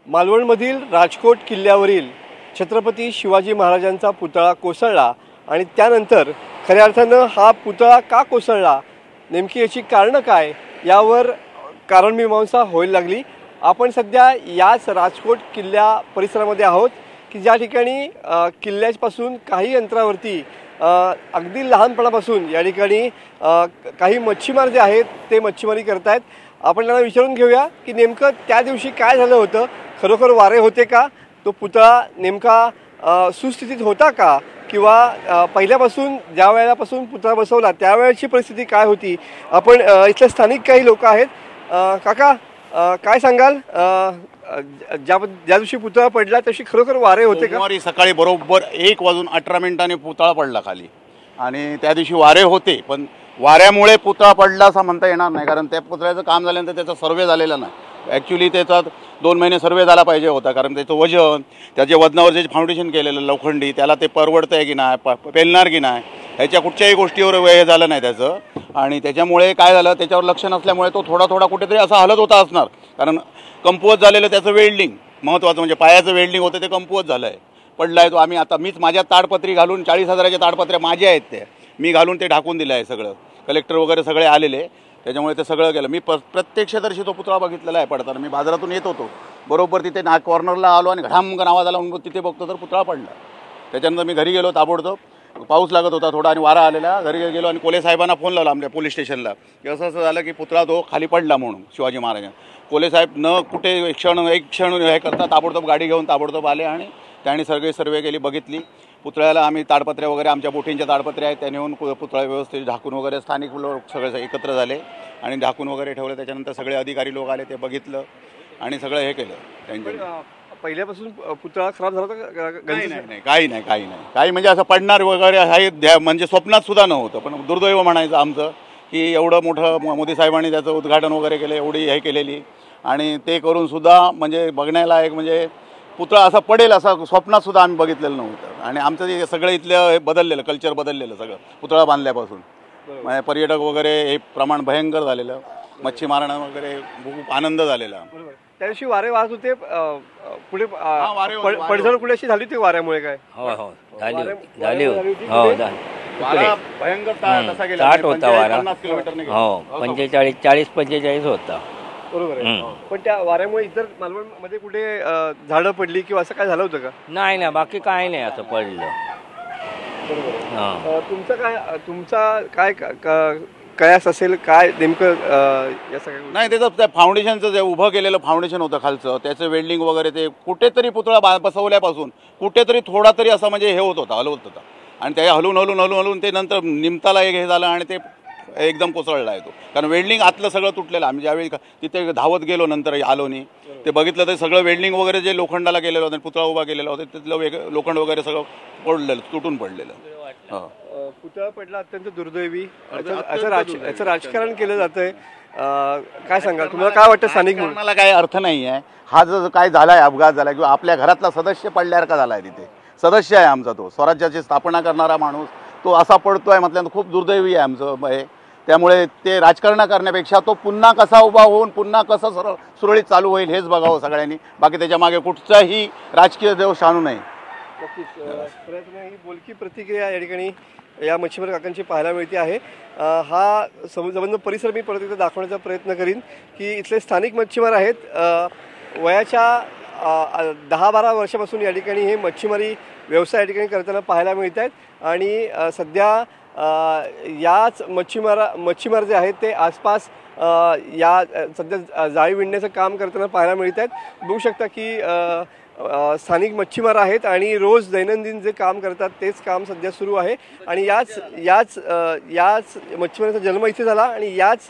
मालवणमधील राजकोट किल्ल्यावरील छत्रपती शिवाजी महाराजांचा पुतळा कोसळला आणि त्यानंतर खऱ्या अर्थानं हा पुतळा का कोसळला, नेमकी याची कारणं काय, यावर कारणमीमांसा व्हायला लागली। आपण सध्या याच राजकोट किल्ल्या परिसरामध्ये आहोत की ज्या ठिकाणी किल्ल्यापासून काही अंतरावरती अगदी लहानपणापासून या ठिकाणी काही मच्छीमार जे आहेत ते मच्छीमारी करतायत। आपण त्यांना विचारून घेऊया की नेमकं त्या दिवशी काय झालं होतं, खरोखर वारे होते का, तो पुतळा नेमका सुस्थितीत होता का, किंवा पहिल्यापासून ज्या वेळेलापासून पुतळा बसवला त्यावेळेची परिस्थिती काय होती। आपण इथले स्थानिक काही लोक आहेत। काका, काय सांगाल, ज्या दिवशी पुतळा पडला तशी खरोखर वारे होते का? सकाळी बरोबर 1:18 पुतळा पडला खाली आणि त्या दिवशी वारे होते, पण वाऱ्यामुळे पुतळा पडला असं म्हणता येणार नाही, कारण त्या पुतळ्याचं काम झाल्यानंतर त्याचा सर्वे झालेला नाही। ॲक्च्युली त्याचा 2 महिने सर्वे झाला पाहिजे होता, कारण त्याचं वजन, त्याच्या वजनावर जे फाउंडेशन केलेलं लोखंडी, त्याला ते परवडतं आहे की नाही, पेलणार की नाही, ह्याच्या कुठच्याही गोष्टीवर हे झालं नाही त्याचं। आणि त्याच्यामुळे काय झालं, त्याच्यावर लक्ष नसल्यामुळे तो थोडा थोडा कुठेतरी असा हलत होता असणार, कारण कमकुवत झालेलं त्याचं वेल्डिंग महत्त्वाचं म्हणजे पायाचं वेल्डिंग होतं ते कमकुवत झालं आहे, पडला आहे तो। मीच माझ्या ताडपत्री घालून 40,000च्या ताडपत्र्या माझ्या आहेत ते मी घालून ते ढाकून दिलं आहे सगळं, कलेक्टर वगैरे सगळे आलेले, त्याच्यामुळे ते सगळं केलं। मी प्रत्यक्षदर्शी तो पुतळा बघितलेला आहे पडताना। मी बाजारातून येत होतो, बरोबर तिथे कॉर्नरला आलो आणि घडामघन आवाज आला म्हणून तिथे बघतो तर पुतळा पडला। त्याच्यानंतर मी घरी गेलो, ताबडतोब पाऊस लागत होता थोडा आणि वारा आलेला, घरी गेलो आणि कोले साहेबांना फोन लावला आमच्या पोलीस स्टेशनला की असं असं झालं की पुतळा तो खाली पडला म्हणून शिवाजी महाराजांना। कोले साहेब न कुठे एक क्षण हे करता ताबडतोब गाडी घेऊन ताबडतोब आले आणि त्यांनी सगळे सर्वे केली, बघितली। पुतळ्याला आम्ही ताडपत्र्या वगैरे, आमच्या बोटींच्या ताडपत्र्या आहेत त्या नेऊन पुतळा व्यवस्थित झाकून वगैरे, स्थानिक लोक सगळे एकत्र झाले आणि झाकून वगैरे ठेवलं। त्याच्यानंतर सगळे अधिकारी लोक आले, ते बघितलं आणि सगळं हे केलं त्यांच्या। पहिल्यापासून पुतळा खराब झाला होता? काही नाही, काही म्हणजे असं पडणार वगैरे हे म्हणजे स्वप्नात सुद्धा नव्हतं, पण दुर्दैव म्हणायचं आमचं की एवढं मोठं मोदी साहेबांनी त्याचं उद्घाटन वगैरे केलं, एवढी हे केलेली, आणि ते करून सुद्धा म्हणजे बघण्याला एक म्हणजे पुतळा असा पडेल असं स्वप्नात सुद्धा आम्ही बघितलेलं नव्हतं। आणि आमचं जे सगळं इथलं हे बदललेलं, कल्चर बदललेलं सगळं पुतळा बांधल्यापासून, म्हणजे पर्यटक वगैरे हे प्रमाण भयंकर झालेलं, मच्छीमारांना वगैरे खूप आनंद झालेला। त्या दिवशी वारे वाहत होते, पुढे पडझड पुढे अशी झाली होती वाऱ्यामुळे काय? झाली भयंकर तसा गेला, 60 होता वारा, 50 किलोमीटर, 45 होता, बरोबर आहे। पण त्या वाऱ्यामुळे इतर मालवणमध्ये कुठे झाडं पडली किंवा असं काय झालं होतं का? नाही, बाकी काय नाही असं पडलं। तुमचा काय कयास असेल, काय नेमकं या सगळ्या? नाही, त्याचं त्या फाउंडेशनचं जे उभं केलेलं फाउंडेशन होतं खालचं, त्याचं वेल्डिंग वगैरे, ते कुठेतरी पुतळा बसवल्यापासून कुठेतरी थोडा तरी असं म्हणजे हे होत होता, हलवत होता, आणि त्या हलून ते नंतर निमताला एक हे झालं आणि ते एकदम कोसळला आहे तो, कारण वेल्डिंग आतलं सगळं तुटलेलं। आम्ही ज्यावेळी तिथे धावत गेलो नंतर आलो नाही, ते बघितलं तर सगळं वेल्डिंग वगैरे जे लोखंडाला केलेलं होतं, पुतळा उभा केलेला होता, तिथलं लोखंड वगैरे सगळं पडलेलं, तुटून पडलेलं। पुतळा पडला, अत्यंत दुर्दैवी, याचं राजकारण केलं जातंय। काय सांगा, तुम्हाला काय वाटतं? स्थानिक म्हणून काही अर्थ नाही आहे। हा जो काय झालाय, अपघात झाला किंवा आपल्या घरातला सदस्य पडल्यासारखा झालाय, तिथे सदस्य आहे आमचा, तो स्वराज्याची स्थापना करणारा माणूस, तो असा पडतोय म्हटल्यानंतर खूप दुर्दैवी आहे आमचं हे। त्यामुळे ते राजकारण करण्यापेक्षा तो पुन्हा कसा उभा होऊन पुन्हा कसं सुरळीत चालू होईल हेच बघावं सगळ्यांनी, बाकी त्याच्या मागे कुठचाही राजकीय दोष आणू नये। ही बोलकी प्रतिक्रिया या ठिकाणी या मच्छीमार काकांची पाहायला मिळते आहे। हा संबंध परिसर मी परत एकदा दाखवण्याचा प्रयत्न करीन की इथले स्थानिक मच्छीमार आहेत, वयाच्या 10-12 वर्षापासून या ठिकाणी हे मच्छीमारी व्यवसाय या ठिकाणी करताना पाहायला मिळत आहेत। आणि सध्या याच मच्छीमार जे आहेत ते आसपास या सध्या जाळी विणण्याचं काम करताना पाहायला मिळत आहेत। बघू शकता की स्थानिक मच्छीमार आहेत आणि रोज दैनंदिन जे काम करतात तेच काम सध्या सुरू आहे। आणि याच मच्छीमाराचा जन्म इथे झाला आणि याच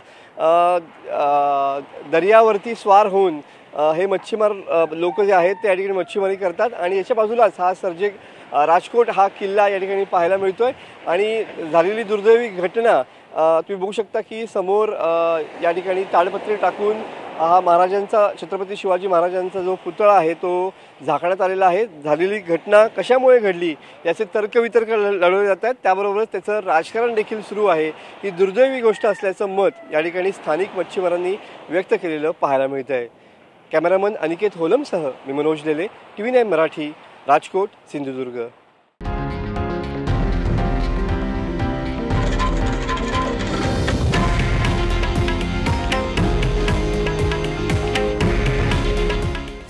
दर्यावरती स्वार होऊन हे मच्छीमार लोक जे आहेत ते या ठिकाणी मच्छीमारी करतात। आणि याच्या बाजूलाच हा राजकोट हा किल्ला या ठिकाणी पाहायला मिळतोय। आणि झालेली दुर्दैवी घटना तुम्ही बघू शकता की समोर या ठिकाणी ताडपत्री टाकून हा महाराजांचा, छत्रपती शिवाजी महाराजांचा जो पुतळा आहे तो झाकण्यात आलेला आहे। झालेली घटना कशामुळे घडली याचे तर्कवितर्क लढवले जात आहेत, त्याबरोबरच त्याचं राजकारण देखील सुरू आहे। ही दुर्दैवी गोष्ट असल्याचं मत या ठिकाणी स्थानिक मच्छीमारांनी व्यक्त केलेलं पाहायला मिळत आहे। कॅमेरामन अनिकेत होलमसह मी मनोज लेले, TV9 मराठी, राजकोट, सिंधुदुर्ग.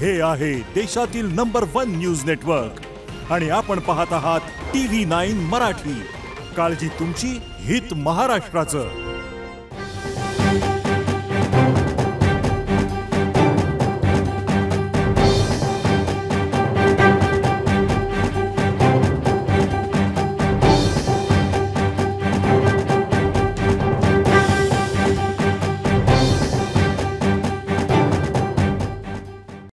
हे आहे देशातील नंबर 1 न्यूज नेटवर्क आणि आपण पाहत आहात TV9 मराठी. काळजी तुमची, हित महाराष्ट्राचं.